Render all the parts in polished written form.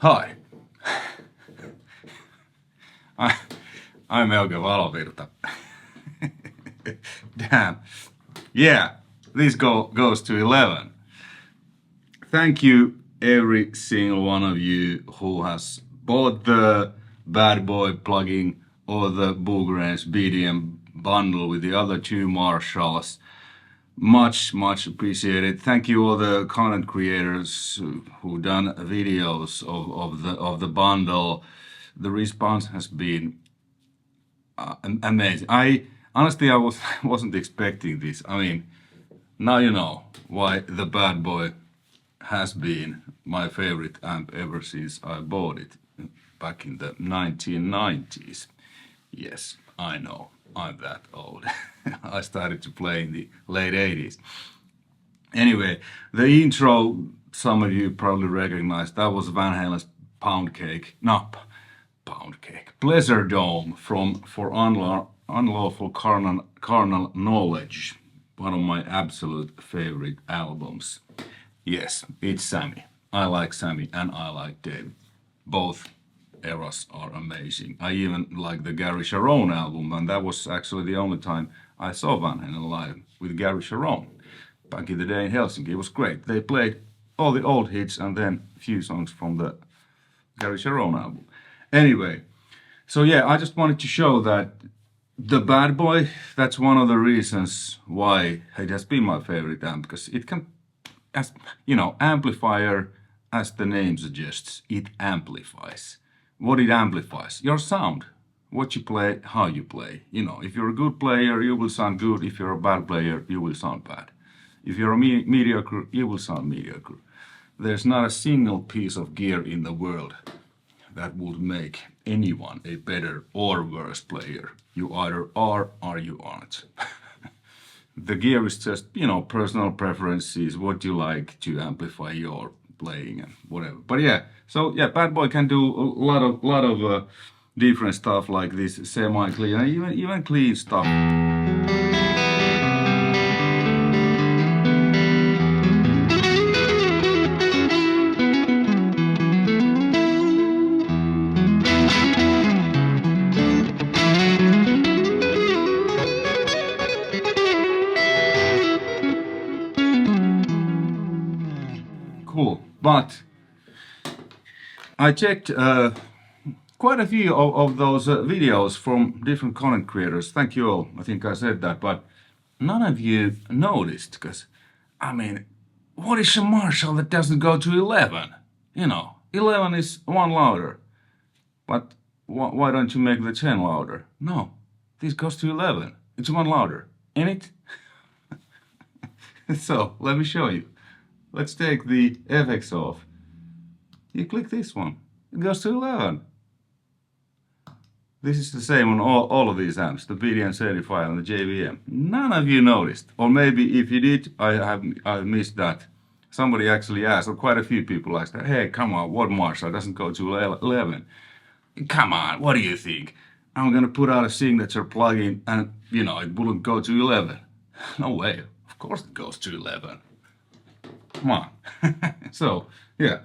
Hi, I'm Euge Valovirta. Damn. Yeah, this goes to 11. Thank you, every single one of you who has bought the Bad Boy plugin or the Bogren's BDM bundle with the other two marshals. Much appreciated. Thank you all the content creators who done videos of the bundle. The response has been amazing. I honestly wasn't expecting this. I mean, now you know why the Bad Boy has been my favorite amp ever since I bought it back in the 1990s. Yes, I know, I'm that old. I started to play in the late 80s. Anyway, the intro, some of you probably recognize, that was Van Halen's Pound Cake. No, Pound Cake. Pleasure Dome from For Unlawful Carnal Knowledge. One of my absolute favorite albums. Yes, it's Sammy. I like Sammy and I like Dave. Both eras are amazing. I even like the Gary Sharon album, and that was actually the only time I saw Van Halen live with Gary Sharon. Back in the day in Helsinki, it was great. They played all the old hits and then a few songs from the Gary Sharon album. Anyway, so yeah, I just wanted to show that the Bad Boy, that's one of the reasons why it has been my favorite amp, because it can, as you know, amplifier, as the name suggests, it amplifies. What it amplifies? Your sound. What you play, how you play. You know, if you're a good player, you will sound good. If you're a bad player, you will sound bad. If you're a mediocre, you will sound mediocre. There's not a single piece of gear in the world that would make anyone a better or worse player. You either are or you aren't. The gear is just, you know, personal preferences, what you like to amplify your playing and whatever. But yeah, so yeah, Bad Boy can do a lot of different stuff like this semi-clean and even clean stuff. Cool, but I checked quite a few of those videos from different content creators. Thank you all. I think I said that, but none of you noticed, because, I mean, what is a Marshall that doesn't go to 11? You know, 11 is one louder, but why don't you make the 10 louder? No, this goes to 11. It's one louder, ain't it? So, let me show you. Let's take the FX off. You click this one, it goes to 11. This is the same on all of these amps, the BDM 75 and the JVM. None of you noticed, or maybe if you did, I missed that. Somebody actually asked, or quite a few people asked, hey, come on, what Marshall doesn't go to 11? Come on, what do you think? I'm gonna put out a signature plugin and, you know, it wouldn't go to 11. No way, of course it goes to 11. Come on. So, yeah.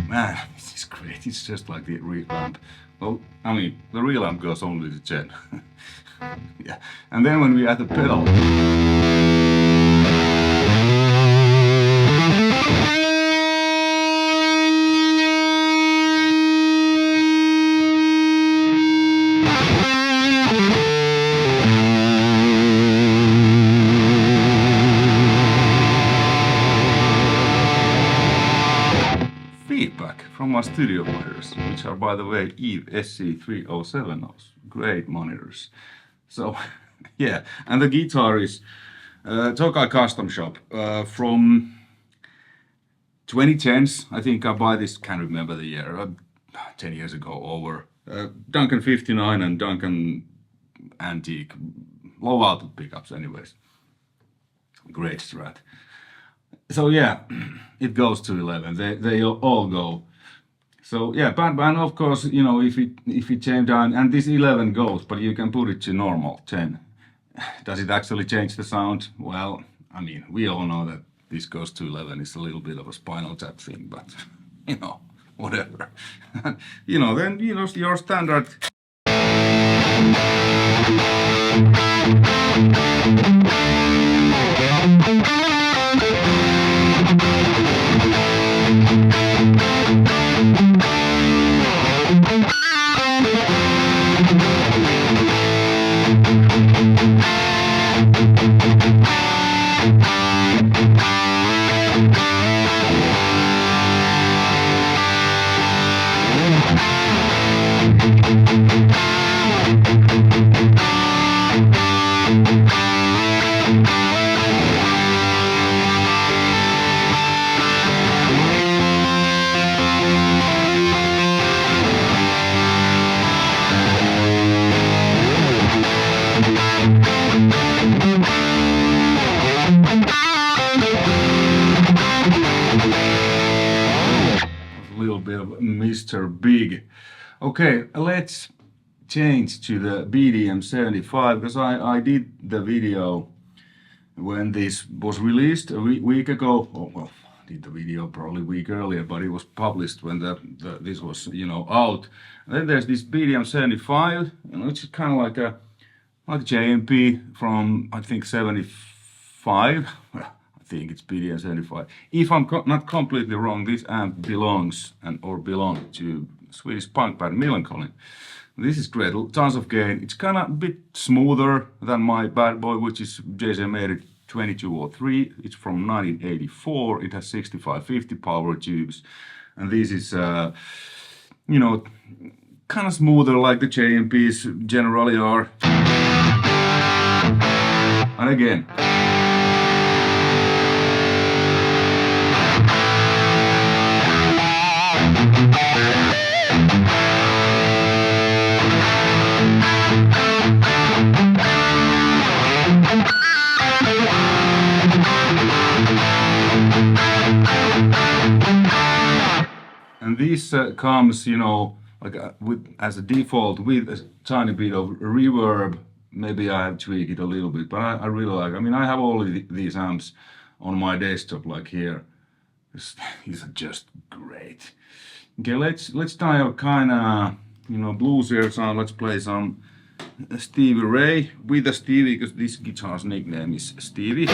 Man, this is great. It's just like the real amp. Well, I mean, the real amp goes only to 10. Yeah. And then when we add the pedal. Feedback from my studio monitors, which are, by the way, Eve SC307s. Great monitors. So, yeah, and the guitar is Tokai Custom Shop from 2010s. I think I bought this, can't remember the year, 10 years ago over. Duncan 59 and Duncan Antique, low output pickups anyways. Great strat. So yeah, it goes to 11. They all go. So yeah, and of course, you know, if you change down, and this 11 goes, but you can put it to normal 10. Does it actually change the sound? Well, I mean, we all know that this goes to 11. It's a little bit of a Spinal Tap thing, but you know, whatever. You know, then you know your standard. Bit of Mr. Big. Okay, let's change to the BDM 75 because I did the video when this was released a week ago. Oh, well, I did the video probably a week earlier, but it was published when this was, you know, out. And then there's this BDM 75, you know, it's kind of like JMP from I think 75. I think it's BDM 75. If I'm not completely wrong, this amp belongs belonged to Swedish punk band Millencolin. This is great, tons of gain. It's kind of a bit smoother than my Bad Boy, which is JCM 2203. It's from 1984. It has 6550 power tubes, and this is you know, kind of smoother like the JMPs generally are. And again. And this comes, you know, like as a default with a tiny bit of reverb. Maybe I have tweaked it a little bit, but I really like. I mean, I have all of these amps on my desktop, like here. These are just great. Okay, let's dial kind of, you know, bluesier sound. Let's play some Stevie Ray with a Stevie, because this guitar's nickname is Stevie.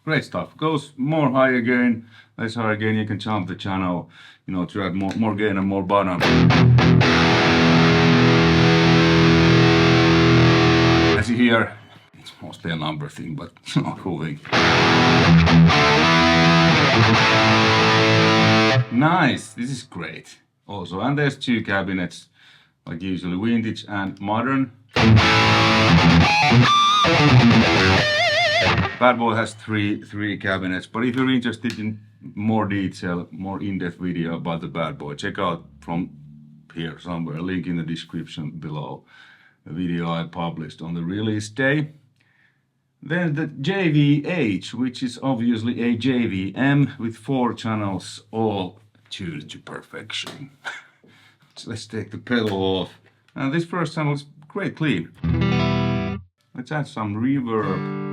Great stuff. Goes more higher gain, less higher gain. You can jump the channel, you know, to add more gain and more bottom. As you hear, it's mostly a number thing, but cool thing. Nice. This is great. Also, and there's two cabinets, like usually vintage and modern. Bad Boy has three cabinets, but if you're interested in more detail, more in-depth video about the Bad Boy, check out from here somewhere, link in the description below, the video I published on the release day. Then the JVH, which is obviously a JVM with 4 channels, all tuned to perfection. So let's take the pedal off. And this first channel is great clean. Let's add some reverb.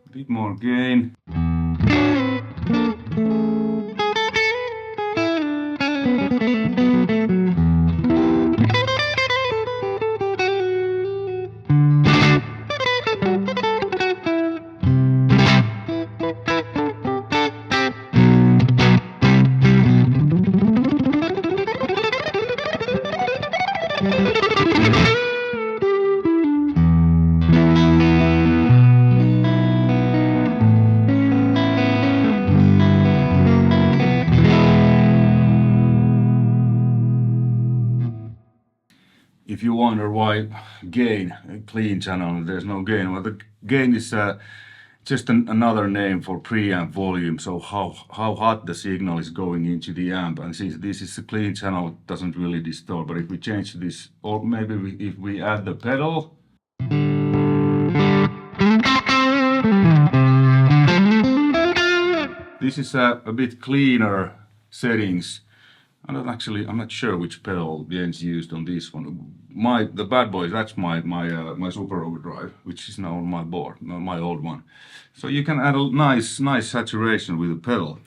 A bit more gain. If you wonder why gain, a clean channel, there's no gain. Well, the gain is just another name for preamp volume, so how hot the signal is going into the amp. And since this is a clean channel, it doesn't really distort. But if we change this, or maybe if we add the pedal, this is a bit cleaner settings. I'm not sure which pedal Jens used on this one. The Bad Boy, that's my Super Overdrive, which is now on my board, my old one. So you can add a nice saturation with the pedal.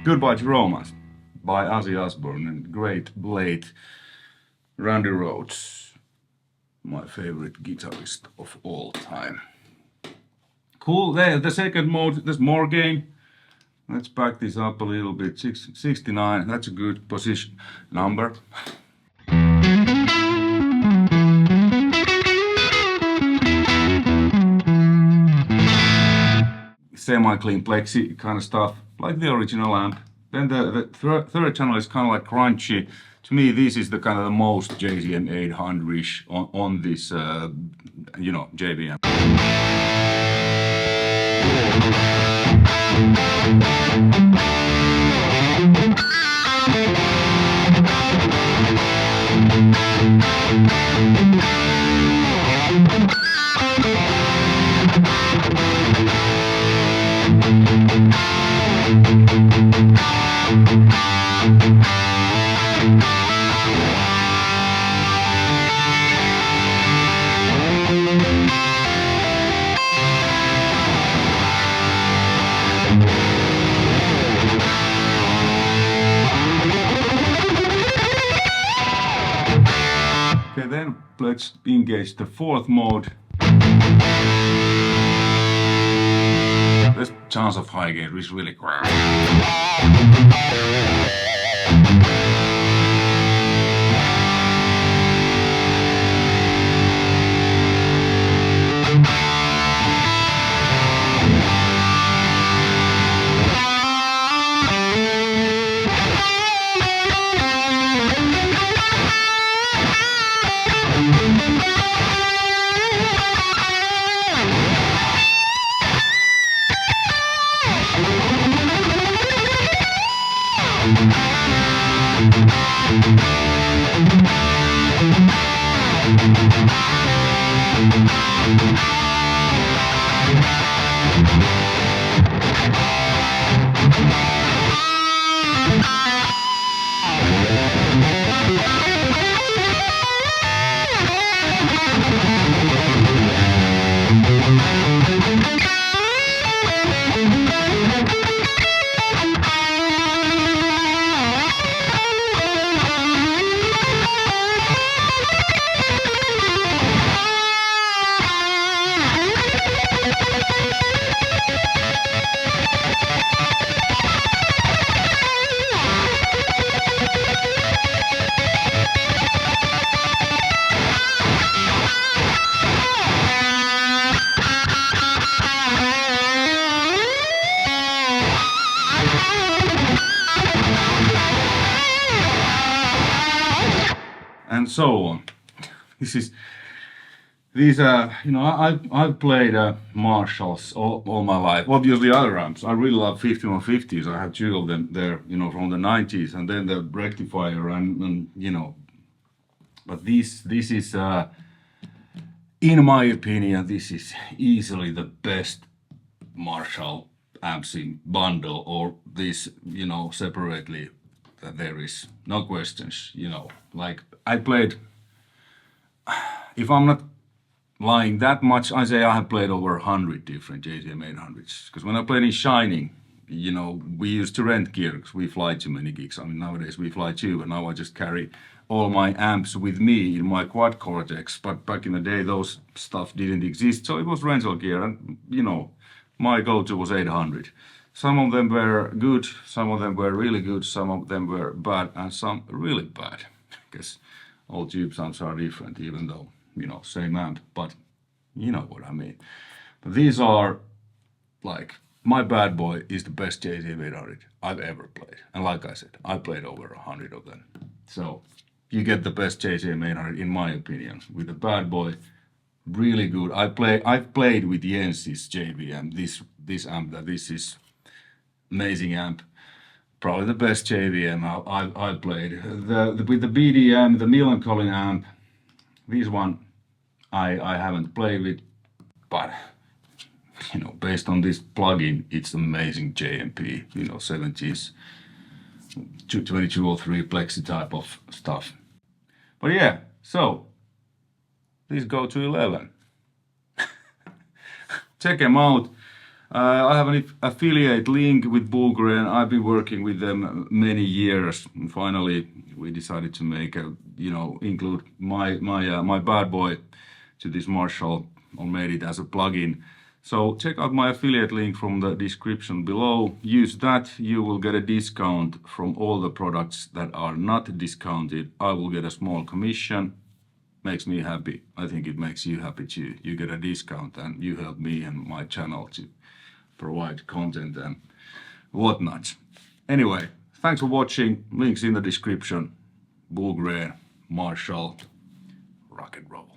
Goodbye to Romance by Ozzy Osbourne and great late Randy Rhoads, my favorite guitarist of all time. Cool, there, the second mode, there's more gain. Let's back this up a little bit, 69, that's a good position number. Semi-clean plexi kind of stuff, like the original amp. Then the third channel is kind of like crunchy. To me, this is the kind of the most JZM 800-ish on this, JVM. Okay, then let's engage the fourth mode. This chance of high gain is really great. And so on. I've played Marshalls all my life. Obviously other amps. I really love 5150s. I have two of them there, from the 90s, and then the rectifier and but this is, in my opinion, this is easily the best Marshall amps in bundle, or this, separately, that there is no questions, like I played, if I'm not lying that much, I say I have played over 100 different JTM 800s, because when I played in Shining, we used to rent gear because we fly too many gigs. I mean, nowadays we fly too, and now I just carry all my amps with me in my quad cortex, but back in the day those stuff didn't exist, so it was rental gear, and my go-to was 800. Some of them were good, some of them were really good, some of them were bad, and some really bad, because all tube sounds are different, even though, same amp, but you know what I mean. But these are, like, my bad boy is the best JTM 800 I've ever played, and like I said, I played over 100 of them, so you get the best JTM 800 in my opinion with the bad boy. Really good. I've played with Jens's JVM, this amp. This is amazing amp. Probably the best JVM I played. With the BDM, the Melancholy amp, this one I haven't played with, but based on this plugin, it's amazing JMP. 70s, 2203 plexi type of stuff. But yeah, so please go to 11. Check them out. I have an affiliate link with Bogren. I've been working with them many years. And finally, we decided to make include my bad boy to this Marshall, or made it as a plugin. So check out my affiliate link from the description below. Use that. You will get a discount from all the products that are not discounted. I will get a small commission. Makes me happy. I think it makes you happy too. You get a discount and you help me and my channel to provide content and whatnot. Anyway, thanks for watching. Links in the description. Bogren, Marshall, rock and roll.